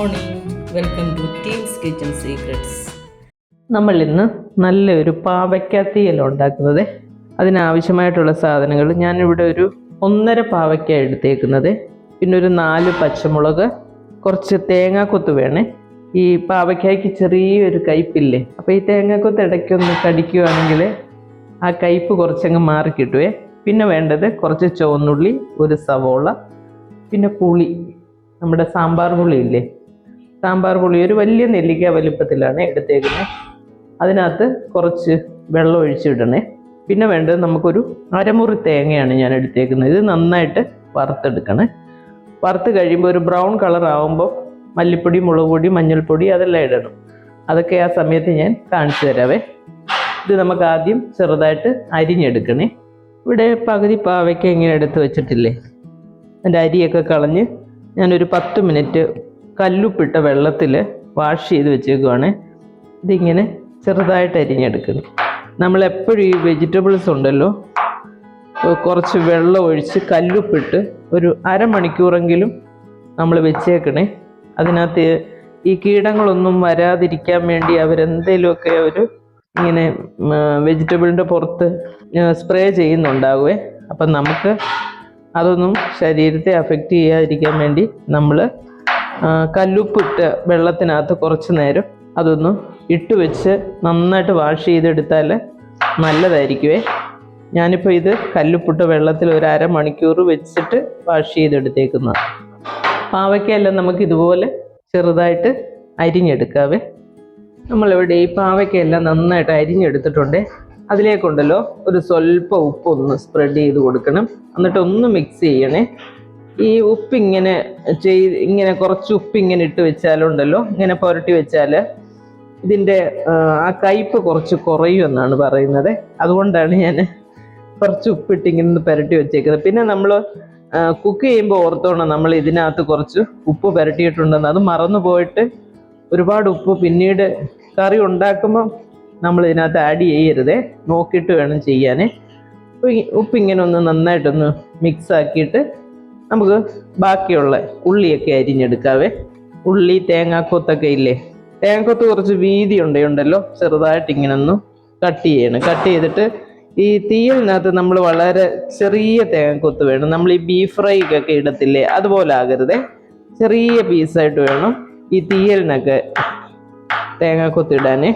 Morning, welcome to teams kitchen secrets. നമ്മൾ ഇന്ന് നല്ലൊരു പാവയ്ക്ക തീയൽ ഉണ്ടാക്കുന്നത്. അതിനാവശ്യമായിട്ടുള്ള സാധനങ്ങൾ ഞാനിവിടെ ഒരു 1.5 പാവയ്ക്ക എടുത്തേക്കുന്നത്, പിന്നെ ഒരു 4 പച്ചമുളക്, കുറച്ച് തേങ്ങാക്കൊത്ത് വേണേ. ഈ പാവയ്ക്കായ്ക്ക് ചെറിയൊരു കയ്പില്ലേ, അപ്പോൾ ഈ തേങ്ങാക്കൊത്ത് ഇടയ്ക്കൊന്ന് കടിക്കുകയാണെങ്കിൽ ആ കയ്പ് കുറച്ചങ്ങ് മാറി കിട്ടുവേ. പിന്നെ വേണ്ടത് കുറച്ച് ചുവന്നുള്ളി, ഒരു സവോള, പിന്നെ പുളി, നമ്മുടെ സാമ്പാർ പുളി ഇല്ലേ, സാമ്പാർ പുളി ഒരു വലിയ നെല്ലിക്ക വലുപ്പത്തിലാണ് എടുത്തേക്കുന്നത്. അതിനകത്ത് കുറച്ച് വെള്ളം ഒഴിച്ചിടണേ. പിന്നെ വേണ്ടത് നമുക്കൊരു അരമുറി തേങ്ങയാണ് ഞാൻ എടുത്തേക്കുന്നത്. ഇത് നന്നായിട്ട് വറുത്തെടുക്കണേ. വറുത്ത് കഴിയുമ്പോൾ ഒരു ബ്രൗൺ കളർ ആകുമ്പോൾ മല്ലിപ്പൊടി, മുളക് പൊടി, മഞ്ഞൾപ്പൊടി അതെല്ലാം ഇടണം. അതൊക്കെ ആ സമയത്ത് ഞാൻ കാണിച്ചു തരാവേ. ഇത് നമുക്ക് ആദ്യം ചെറുതായിട്ട് അരിഞ്ഞെടുക്കണേ. ഇവിടെ പകുതി പാവയ്ക്ക ഇങ്ങനെ എടുത്ത് വെച്ചിട്ടില്ലേ, അതിൻ്റെ അരിയൊക്കെ കളഞ്ഞ് ഞാനൊരു 10 മിനിറ്റ് കല്ലുപ്പിട്ട വെള്ളത്തിൽ വാഷ് ചെയ്ത് വെച്ചേക്കുവാണ്. ഇതിങ്ങനെ ചെറുതായിട്ട് അരിഞ്ഞെടുക്കണം. നമ്മളെപ്പോഴും ഈ വെജിറ്റബിൾസ് ഉണ്ടല്ലോ, കുറച്ച് വെള്ളം ഒഴിച്ച് കല്ലുപ്പിട്ട് ഒരു അരമണിക്കൂറെങ്കിലും നമ്മൾ വെച്ചേക്കണേ. അതിനകത്ത് ഈ കീടങ്ങളൊന്നും വരാതിരിക്കാൻ വേണ്ടി അവരെന്തെങ്കിലുമൊക്കെ ഇങ്ങനെ വെജിറ്റബിളിൻ്റെ പുറത്ത് സ്പ്രേ ചെയ്യുന്നുണ്ടാകുമേ. അപ്പം നമുക്ക് അതൊന്നും ശരീരത്തെ അഫക്റ്റ് ചെയ്യാതിരിക്കാൻ വേണ്ടി നമ്മൾ കല്ലുപ്പിട്ട വെള്ളത്തിനകത്ത് കുറച്ച് നേരം അതൊന്ന് ഇട്ട് വെച്ച് നന്നായിട്ട് വാഷ് ചെയ്തെടുത്താൽ നല്ലതായിരിക്കുമേ. ഞാനിപ്പോൾ ഇത് കല്ലുപ്പിട്ട വെള്ളത്തിൽ ഒരു അരമണിക്കൂർ വെച്ചിട്ട് വാഷ് ചെയ്തെടുത്തേക്കുന്നതാണ്. പാവയ്ക്കയെല്ലാം നമുക്ക് ഇതുപോലെ ചെറുതായിട്ട് അരിഞ്ഞെടുക്കാവേ. നമ്മളിവിടെ ഈ പാവയ്ക്കയെല്ലാം നന്നായിട്ട് അരിഞ്ഞെടുത്തിട്ടുണ്ട്. അതിലേക്കുണ്ടല്ലോ ഒരു സ്വല്പം ഉപ്പൊന്ന് സ്പ്രെഡ് ചെയ്ത് കൊടുക്കണം. എന്നിട്ട് ഒന്ന് മിക്സ് ചെയ്യണേ. ഈ ഉപ്പിങ്ങനെ ഇങ്ങനെ കുറച്ച് ഉപ്പിങ്ങനെ ഇട്ട് വെച്ചാലുണ്ടല്ലോ, ഇങ്ങനെ പുരട്ടി വെച്ചാൽ ഇതിൻ്റെ ആ കയ്പ് കുറച്ച് കുറയുമെന്നാണ് പറയുന്നത്. അതുകൊണ്ടാണ് ഞാൻ കുറച്ച് ഉപ്പിട്ട് ഇങ്ങനെ പുരട്ടി വെച്ചേക്കുന്നത്. പിന്നെ നമ്മൾ കുക്ക് ചെയ്യുമ്പോൾ ഓർത്തോണം, നമ്മൾ ഇതിനകത്ത് കുറച്ച് ഉപ്പ് പുരട്ടിയിട്ടുണ്ടെന്ന്. അത് മറന്നു പോയിട്ട് ഒരുപാട് ഉപ്പ് പിന്നീട് കറി ഉണ്ടാക്കുമ്പോൾ നമ്മൾ ഇതിനകത്ത് ആഡ് ചെയ്യരുതേ, നോക്കിയിട്ട് വേണം ചെയ്യാൻ. ഉപ്പിങ്ങനെ ഒന്ന് നന്നായിട്ടൊന്ന് മിക്സ് ആക്കിയിട്ട് നമുക്ക് ബാക്കിയുള്ള ഉള്ളിയൊക്കെ അരിഞ്ഞെടുക്കാവേ. ഉള്ളി, തേങ്ങാക്കൊത്തൊക്കെ ഇല്ലേ, തേങ്ങാക്കൊത്ത് കുറച്ച് വീതി ഉണ്ടല്ലോ, ചെറുതായിട്ട് ഇങ്ങനെ ഒന്ന് കട്ട് ചെയ്യണം. കട്ട് ചെയ്തിട്ട് ഈ തീയലിനകത്ത് നമ്മൾ വളരെ ചെറിയ തേങ്ങാക്കൊത്ത് വേണം. നമ്മൾ ഈ ബീഫ് ഫ്രൈക്കൊക്കെ ഇടത്തില്ലേ, അതുപോലെ ആകരുതേ, ചെറിയ പീസായിട്ട് വേണം ഈ തീയലിനൊക്കെ തേങ്ങാക്കൊത്ത് ഇടാനേ.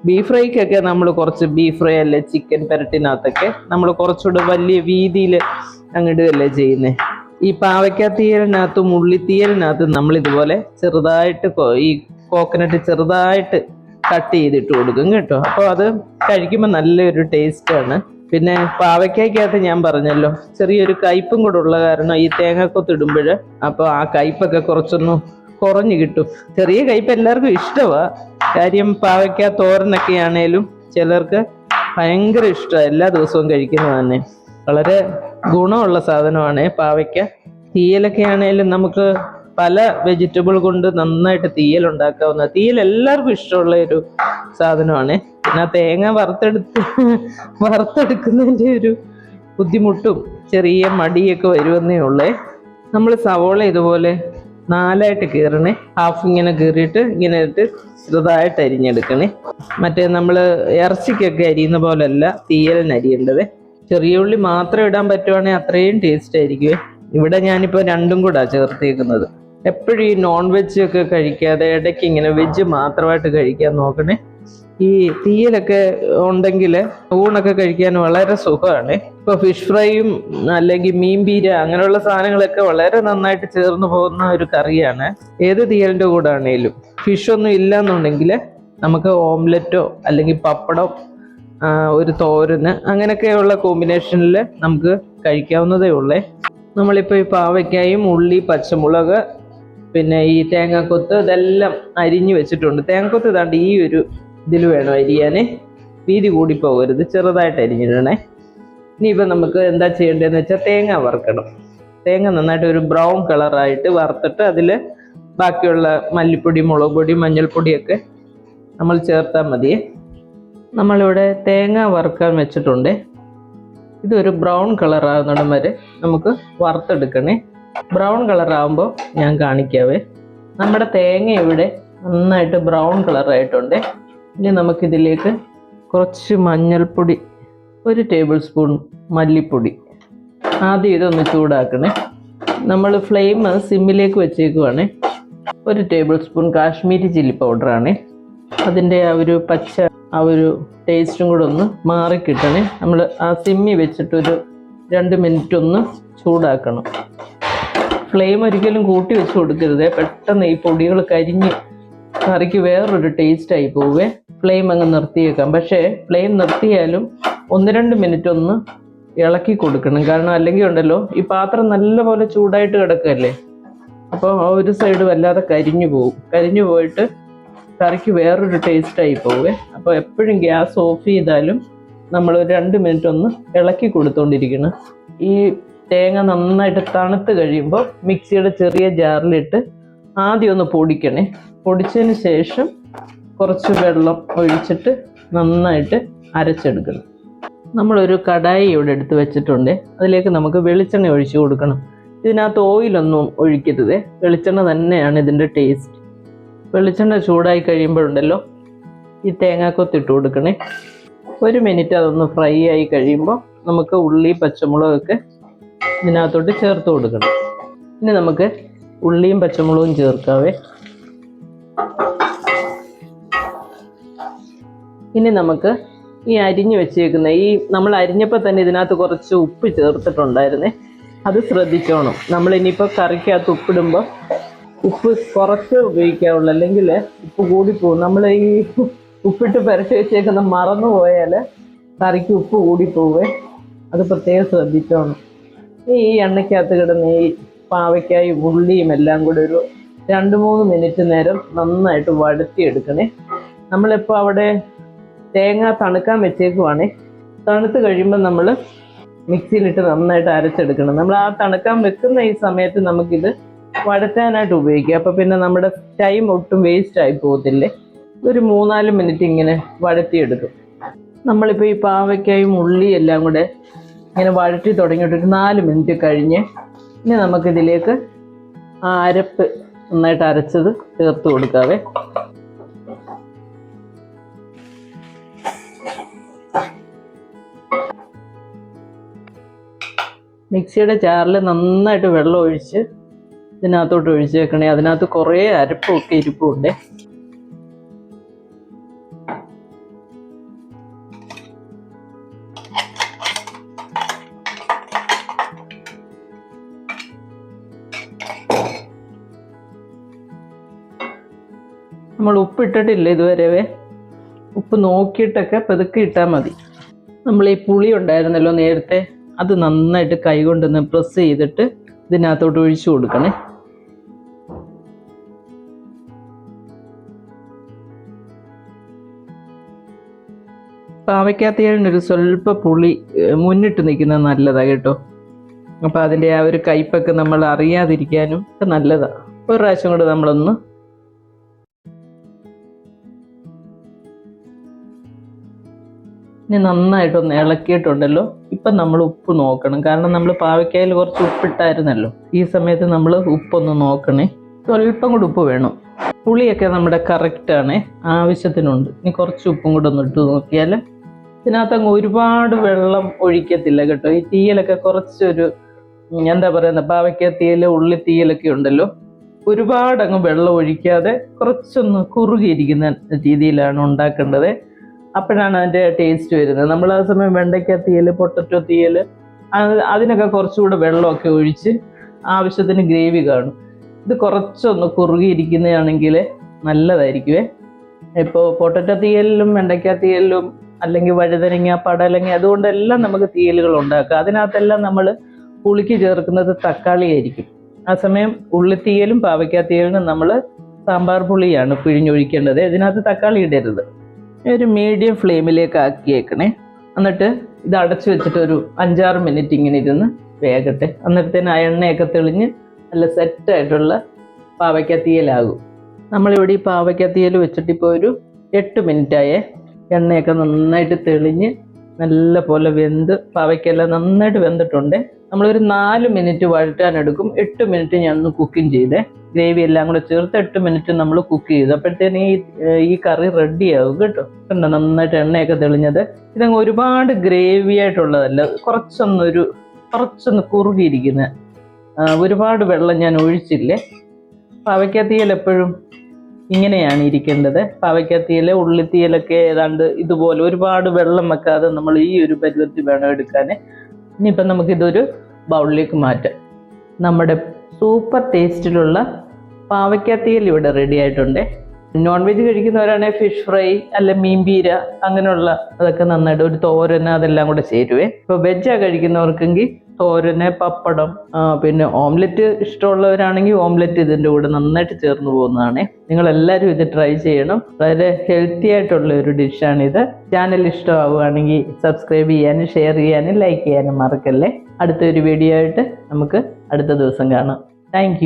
ബീഫ് ഫ്രൈക്കൊക്കെ നമ്മൾ കുറച്ച് ബീഫ് ഫ്രൈ അല്ലേ, ചിക്കൻ പെരട്ടിനകത്തൊക്കെ നമ്മൾ കുറച്ചുകൂടെ വലിയ വീതിയിൽ അങ്ങിടുകയല്ലേ ചെയ്യുന്നത്. ഈ പാവയ്ക്ക തീയലിനകത്തും ഉള്ളിത്തീയലിനകത്തും നമ്മളിതുപോലെ ചെറുതായിട്ട് ഈ കോക്കനട്ട് ചെറുതായിട്ട് കട്ട് ചെയ്തിട്ട് കൊടുക്കും കേട്ടോ. അപ്പോൾ അത് കഴിക്കുമ്പോൾ നല്ലൊരു ടേസ്റ്റാണ്. പിന്നെ പാവയ്ക്കകത്ത് ഞാൻ പറഞ്ഞല്ലോ, ചെറിയൊരു കയ്പും കൂടെ ഉള്ള കാരണം ഈ തേങ്ങാക്കൊത്ത് ഇടുമ്പോൾ അപ്പോൾ ആ കയ്പൊക്കെ കുറച്ചൊന്ന് കുറഞ്ഞു കിട്ടും. ചെറിയ കയ്പ് എല്ലാവർക്കും ഇഷ്ടമാണ്. കാര്യം പാവയ്ക്ക തോരനൊക്കെ ആണേലും ചിലർക്ക് ഭയങ്കര ഇഷ്ടമാണ്, എല്ലാ ദിവസവും കഴിക്കുന്നത് തന്നെ. വളരെ ഗുണമുള്ള സാധനമാണ് പാവയ്ക്ക. തീയലൊക്കെ ആണേലും നമുക്ക് പല വെജിറ്റബിൾ കൊണ്ട് നന്നായിട്ട് തീയൽ ഉണ്ടാക്കാവുന്ന, തീയൽ എല്ലാവർക്കും ഇഷ്ടമുള്ള ഒരു സാധനമാണ്. പിന്നെ തേങ്ങ വറുത്തെടുക്കുന്നതിൻ്റെ ഒരു ബുദ്ധിമുട്ടും ചെറിയ മടിയൊക്കെ വരുമെന്നേ ഉള്ളേ. നമ്മൾ സവോള ഇതുപോലെ 4ആയിട്ട് കീറണേ. ഹാഫ് ഇങ്ങനെ കീറിയിട്ട് ഇങ്ങനെ ഇട്ട് ചെറുതായിട്ട് അരിഞ്ഞെടുക്കണേ. മറ്റേ നമ്മൾ ഇറച്ചിക്കൊക്കെ അരിയുന്ന പോലെയല്ല തീയലിന് അരിയേണ്ടത്. ചെറിയ ഉള്ളി മാത്രം ഇടാൻ പറ്റുവാണെങ്കിൽ അത്രയും ടേസ്റ്റ് ആയിരിക്കുമേ. ഇവിടെ ഞാനിപ്പോൾ രണ്ടും കൂടെ ചേർത്തേക്കുന്നത്. എപ്പോഴും ഈ നോൺ വെജ് ഒക്കെ കഴിക്കാതെ ഇടയ്ക്ക് ഇങ്ങനെ വെജ് മാത്രമായിട്ട് കഴിക്കാൻ നോക്കണേ. ഈ തീയലൊക്കെ ഉണ്ടെങ്കിൽ ഊണൊക്കെ കഴിക്കാൻ വളരെ സുഖമാണ്. ഇപ്പോൾ ഫിഷ് ഫ്രൈയും അല്ലെങ്കിൽ മീൻ പീര അങ്ങനെയുള്ള സാധനങ്ങളൊക്കെ വളരെ നന്നായിട്ട് ചേർന്ന് പോകുന്ന ഒരു കറിയാണ് ഏത് തീയലിൻ്റെ കൂടെ ആണെങ്കിലും. ഫിഷൊന്നും ഇല്ലയെന്നുണ്ടെങ്കിൽ നമുക്ക് ഓംലെറ്റോ അല്ലെങ്കിൽ പപ്പടം, ഒരു തോരന്, അങ്ങനെയൊക്കെയുള്ള കോമ്പിനേഷനിൽ നമുക്ക് കഴിക്കാവുന്നതേ ഉള്ളേ. നമ്മളിപ്പോൾ ഈ പാവയ്ക്കായും ഉള്ളി, പച്ചമുളക്, പിന്നെ ഈ തേങ്ങാക്കൊത്ത് ഇതെല്ലാം അരിഞ്ഞു വെച്ചിട്ടുണ്ട്. തേങ്ങാക്കൊത്ത് ഇതാണ്ട് ഈ ഒരു ഇതിൽ വേണം അരിയാനേ, വീതി കൂടി പോകരുത്, ചെറുതായിട്ട് അരിഞ്ഞിടണേ. ഇനിയിപ്പോൾ നമുക്ക് എന്താ ചെയ്യേണ്ടതെന്ന് വെച്ചാൽ തേങ്ങ വറുക്കണം. തേങ്ങ നന്നായിട്ട് ഒരു ബ്രൗൺ കളറായിട്ട് വറുത്തിട്ട് അതിൽ ബാക്കിയുള്ള മല്ലിപ്പൊടി, മുളക് പൊടി, മഞ്ഞൾപ്പൊടിയൊക്കെ നമ്മൾ ചേർത്താൽ മതിയേ. നമ്മളിവിടെ തേങ്ങ വറുക്കാൻ വെച്ചിട്ടുണ്ട്. ഇതൊരു ബ്രൗൺ കളറാകുന്നിടം വരെ നമുക്ക് വറുത്തെടുക്കണേ. ബ്രൗൺ കളറാകുമ്പോൾ ഞാൻ കാണിക്കാവേ. നമ്മുടെ തേങ്ങ ഇവിടെ നന്നായിട്ട് ബ്രൗൺ കളറായിട്ടുണ്ട്. ഇനി നമുക്കിതിലേക്ക് കുറച്ച് മഞ്ഞൾപ്പൊടി, 1 ടേബിൾ സ്പൂൺ മല്ലിപ്പൊടി. ആദ്യം ഇതൊന്ന് ചൂടാക്കണേ. നമ്മൾ ഫ്ലെയിം സിമ്മിലേക്ക് വെച്ചേക്കുവാണേ. 1 ടേബിൾ സ്പൂൺ കാശ്മീരി ചില്ലി പൗഡറാണ്. അതിൻ്റെ ആ ഒരു പച്ച ആ ഒരു ടേസ്റ്റും കൂടെ ഒന്ന് മാറിക്കിട്ടണേ. നമ്മൾ ആ സിമ്മി വെച്ചിട്ടൊരു 2 മിനിറ്റ് ഒന്ന് ചൂടാക്കണം. ഫ്ലെയിം ഒരിക്കലും കൂട്ടി വെച്ച് കൊടുക്കരുത്. പെട്ടെന്ന് ഈ പൊടികൾ കരിഞ്ഞ് കറിക്ക് വേറൊരു ടേസ്റ്റായി പോവേ. ഫ്ലെയിം അങ്ങ് നിർത്തിയേക്കാം. പക്ഷേ ഫ്ലെയിം നിർത്തിയാലും 1-2 മിനിറ്റ് ഒന്ന് ഇളക്കി കൊടുക്കണം. കാരണം അല്ലെങ്കിൽ ഉണ്ടല്ലോ ഈ പാത്രം നല്ലപോലെ ചൂടായിട്ട് കിടക്കുകയല്ലേ, അപ്പോൾ ആ ഒരു സൈഡ് വല്ലാതെ കരിഞ്ഞു പോകും. കരിഞ്ഞു പോയിട്ട് കറിക്ക് വേറൊരു ടേസ്റ്റായി പോവേ. അപ്പോൾ എപ്പോഴും ഗ്യാസ് ഓഫ് ചെയ്താലും നമ്മൾ 2 മിനിറ്റ് ഒന്ന് ഇളക്കി കൊടുത്തോണ്ടിരിക്കണം. ഈ തേങ്ങ നന്നായിട്ട് തണുത്ത് കഴിയുമ്പോൾ മിക്സിയുടെ ചെറിയ ജാറിലിട്ട് ആദ്യം ഒന്ന് പൊടിക്കണേ. പൊടിച്ചതിന് ശേഷം കുറച്ച് വെള്ളം ഒഴിച്ചിട്ട് നന്നായിട്ട് അരച്ചെടുക്കണം. നമ്മളൊരു കടായി ഇവിടെ എടുത്ത് വെച്ചിട്ടുണ്ട്. അതിലേക്ക് നമുക്ക് വെളിച്ചെണ്ണ ഒഴിച്ചു കൊടുക്കണം. ഇതിനകത്ത് ഓയിലൊന്നും ഒഴിക്കരുത്, വെളിച്ചെണ്ണ തന്നെയാണ് ഇതിൻ്റെ ടേസ്റ്റ്. വെളിച്ചെണ്ണ ചൂടായി കഴിയുമ്പോഴുണ്ടല്ലോ ഈ തേങ്ങാക്കൊത്തിട്ട് കൊടുക്കണേ. 1 മിനിറ്റ് അതൊന്ന് ഫ്രൈ ആയി കഴിയുമ്പോൾ നമുക്ക് ഉള്ളി പച്ചമുളകൊക്കെ ഇതിനകത്തോട്ട് ചേർത്ത് കൊടുക്കണം. ഇനി നമുക്ക് ഉള്ളിയും പച്ചമുളകും ചേർക്കാവേ. ഇനി നമുക്ക് ഈ അരിഞ്ഞു വെച്ചേക്കുന്ന നമ്മൾ അരിഞ്ഞപ്പോൾ തന്നെ ഇതിനകത്ത് കുറച്ച് ഉപ്പ് ചേർത്തിട്ടുണ്ടായിരുന്നേ, അത് ശ്രദ്ധിച്ചോണം. നമ്മളിനിയിപ്പോൾ കറിക്കകത്ത് ഉപ്പിടുമ്പോൾ ഉപ്പ് കുറച്ച് ഉപയോഗിക്കാവുള്ളൂ, അല്ലെങ്കിൽ ഉപ്പ് കൂടിപ്പോവും. നമ്മൾ ഈ ഉപ്പിട്ട് പുരട്ടി വെച്ചേക്കുന്ന മറന്നു പോയാൽ കറിക്ക് ഉപ്പ് കൂടിപ്പോവേ. അത് പ്രത്യേകം ശ്രദ്ധിച്ചോണം. ഈ എണ്ണയ്ക്കകത്ത് കിടന്ന് ഈ പാവയ്ക്കായും ഉള്ളിയും എല്ലാം കൂടെ ഒരു 2-3 മിനിറ്റ് നേരം നന്നായിട്ട് വഴറ്റിയെടുക്കണേ. നമ്മളിപ്പോൾ അവിടെ തേങ്ങ തണുക്കാൻ വെച്ചേക്കുവാണേ. തണുത്ത് കഴിയുമ്പോൾ നമ്മൾ മിക്സിയിലിട്ട് നന്നായിട്ട് അരച്ചെടുക്കണം. നമ്മൾ ആ തണുക്കാൻ വെക്കുന്ന ഈ സമയത്ത് നമുക്കിത് വഴറ്റാനായിട്ട് ഉപയോഗിക്കാം. അപ്പോൾ പിന്നെ നമ്മുടെ ടൈം ഒട്ടും വേസ്റ്റ് ആയി പോകത്തില്ലേ. ഒരു 3-4 മിനിറ്റ് ഇങ്ങനെ വഴറ്റിയെടുക്കും. നമ്മളിപ്പോൾ ഈ പാവയ്ക്കായും ഉള്ളി എല്ലാം കൂടെ ഇങ്ങനെ വഴറ്റി തുടങ്ങിയിട്ട് ഒരു 4 മിനിറ്റ് കഴിഞ്ഞ് ഇനി നമുക്കിതിലേക്ക് ആ അരപ്പ് നന്നായിട്ട് അരച്ചത് ചേർത്ത് കൊടുക്കാവേ. മിക്സിയുടെ ജാറിൽ നന്നായിട്ട് വെള്ളം ഒഴിച്ച് ഇതിനകത്തോട്ട് ഒഴിച്ച് വെക്കണേ. അതിനകത്ത് കുറേ അരപ്പൊക്കെ ഇരിപ്പുണ്ട്. നമ്മൾ ഉപ്പിട്ടിട്ടില്ല ഇതുവരെ. ഉപ്പ് നോക്കിയിട്ടൊക്കെ പതുക്കെ ഇട്ടാൽ മതി. നമ്മൾ ഈ പുളി ഉണ്ടായിരുന്നല്ലോ നേരത്തെ, അത് നന്നായിട്ട് കൈകൊണ്ടൊന്ന് പ്രസ് ചെയ്തിട്ട് ഇതിനകത്തോട്ട് ഒഴിച്ചു കൊടുക്കണേ. പാവയ്ക്കാത്തതിനൊരു സ്വല്പ പുളി മുന്നിട്ട് നിൽക്കുന്നത് നല്ലതാണ് കേട്ടോ. അപ്പോൾ അതിൻ്റെ ആ ഒരു കയ്പൊക്കെ നമ്മൾ അറിയാതിരിക്കാനും ഒക്കെ നല്ലതാണ്. ഒരു പ്രാവശ്യം കൂടെ നമ്മളൊന്ന് ഇനി നന്നായിട്ടൊന്ന് ഇളക്കിയിട്ടുണ്ടല്ലോ. ഇപ്പം നമ്മൾ ഉപ്പ് നോക്കണം, കാരണം നമ്മൾ പാവയ്ക്കായിൽ കുറച്ച് ഉപ്പിട്ടായിരുന്നല്ലോ. ഈ സമയത്ത് നമ്മൾ ഉപ്പൊന്ന് നോക്കണേ. സ്വല്പം കൂടെ ഉപ്പ് വേണം. പുളിയൊക്കെ നമ്മുടെ കറക്റ്റാണ്, ആവശ്യത്തിനുണ്ട്. ഇനി കുറച്ച് ഉപ്പും കൂടെ ഒന്ന് ഇട്ട് നോക്കിയാൽ ഇതിനകത്ത് അങ്ങ് ഒരുപാട് വെള്ളം ഒഴിക്കത്തില്ല കേട്ടോ. ഈ തീയലൊക്കെ കുറച്ചൊരു എന്താ പറയുന്നത്, പാവയ്ക്ക തീയൽ ഉള്ളി തീയലൊക്കെ ഉണ്ടല്ലോ, ഒരുപാട് അങ്ങ് വെള്ളം ഒഴിക്കാതെ കുറച്ചൊന്ന് കുറുകിയിരിക്കുന്ന രീതിയിലാണ് ഉണ്ടാക്കേണ്ടത്. അപ്പോഴാണ് അതിൻ്റെ ടേസ്റ്റ് വരുന്നത്. നമ്മൾ ആ സമയം വെണ്ടയ്ക്ക തീയൽ, പൊട്ടറ്റോ തീയൽ അതിനൊക്കെ കുറച്ചുകൂടെ വെള്ളമൊക്കെ ഒഴിച്ച് ആവശ്യത്തിന് ഗ്രേവി കാണും. ഇത് കുറച്ചൊന്ന് കുറുകിയിരിക്കുന്നതാണെങ്കിൽ നല്ലതായിരിക്കുമേ. ഇപ്പോൾ പൊട്ടറ്റോ തീയലിലും വെണ്ടയ്ക്ക തീയലിലും അല്ലെങ്കിൽ വഴുതനങ്ങ, പടലങ്ങ, അതുകൊണ്ടെല്ലാം നമുക്ക് തീയലുകൾ ഉണ്ടാക്കാം. അതിനകത്തെല്ലാം നമ്മൾ പുളിക്ക് ചേർക്കുന്നത് തക്കാളി ആയിരിക്കും. ആ സമയം ഉള്ളിത്തീയലും പാവയ്ക്ക തീയലിനും നമ്മൾ സാമ്പാർ പുളിയാണ് പിഴിഞ്ഞൊഴിക്കേണ്ടത്. ഇതിനകത്ത് തക്കാളി ഇടരുത്. ഒരു മീഡിയം ഫ്ലെയിമിലേക്ക് ആക്കിയേക്കണേ. എന്നിട്ട് ഇത് അടച്ചു വെച്ചിട്ട് ഒരു 5-6 മിനിറ്റ് ഇങ്ങനെ ഇരുന്ന് വേകട്ടെ. അന്നേരത്തേന് ആ എണ്ണയൊക്കെ തെളിഞ്ഞ് നല്ല സെറ്റായിട്ടുള്ള പാവയ്ക്ക തീയലാകും. നമ്മളിവിടെ ഈ പാവയ്ക്ക തീയൽ വെച്ചിട്ടിപ്പോൾ ഒരു 8 മിനിറ്റായേ. എണ്ണയൊക്കെ നന്നായിട്ട് തെളിഞ്ഞ് നല്ല പോലെ വെന്ത് പാവയ്ക്കെല്ലാം നന്നായിട്ട് വെന്തിട്ടുണ്ട്. നമ്മളൊരു 4 മിനിറ്റ് വഴറ്റാനെടുക്കും. 8 മിനിറ്റ് ഞാൻ ഒന്ന് കുക്കിംഗ് ചെയ്തേ. ഗ്രേവി എല്ലാം കൂടെ ചേർത്ത് 8 മിനിറ്റ് നമ്മൾ കുക്ക് ചെയ്തു. അപ്പോഴത്തേന് ഈ കറി റെഡിയാവും കേട്ടോ. കണ്ടോ നന്നായിട്ട് എണ്ണയൊക്കെ തെളിഞ്ഞത്. ഇതങ്ങ് ഒരുപാട് ഗ്രേവി ആയിട്ടുള്ളതല്ല, കുറച്ചൊന്ന് കുറുകിയിരിക്കുന്ന, ഒരുപാട് വെള്ളം ഞാൻ ഒഴിച്ചില്ലേ. പാവയ്ക്കാത്തീയൽ എപ്പോഴും ഇങ്ങനെയാണ് ഇരിക്കേണ്ടത്. പാവയ്ക്കാത്തീയൽ ഉള്ളിത്തീയലൊക്കെ ഏതാണ്ട് ഇതുപോലെ ഒരുപാട് വെള്ളം വെക്കാതെ നമ്മൾ ഈ ഒരു പരുവത്തിൽ വേണം എടുക്കാൻ. ഇനിയിപ്പം നമുക്കിതൊരു ബൗളിലേക്ക് മാറ്റാം. നമ്മുടെ സൂപ്പർ ടേസ്റ്റിലുള്ള പാവയ്ക്കാത്തീയൽ ഇവിടെ റെഡി ആയിട്ടുണ്ട്. നോൺ വെജ് കഴിക്കുന്നവരാണെങ്കിൽ ഫിഷ് ഫ്രൈ അല്ല മീൻപീര അങ്ങനെയുള്ള അതൊക്കെ നന്നായിട്ട് ഒരു തോരന് അതെല്ലാം കൂടെ ചേരുവേ. ഇപ്പോൾ വെജാണ് കഴിക്കുന്നവർക്കെങ്കിൽ തോരന്, പപ്പടം, പിന്നെ ഓംലെറ്റ് ഇഷ്ടമുള്ളവരാണെങ്കിൽ ഓംലെറ്റ് ഇതിൻ്റെ കൂടെ നന്നായിട്ട് ചേർന്ന് പോകുന്നതാണ്. നിങ്ങളെല്ലാവരും ഇത് ട്രൈ ചെയ്യണം. വളരെ ഹെൽത്തി ആയിട്ടുള്ള ഒരു ഡിഷാണിത്. ചാനൽ ഇഷ്ടമാവുകയാണെങ്കിൽ സബ്സ്ക്രൈബ് ചെയ്യാനും ഷെയർ ചെയ്യാനും ലൈക്ക് ചെയ്യാനും മറക്കല്ലേ. അടുത്തൊരു വീഡിയോ ആയിട്ട് നമുക്ക് അടുത്ത ദിവസം കാണാം. താങ്ക്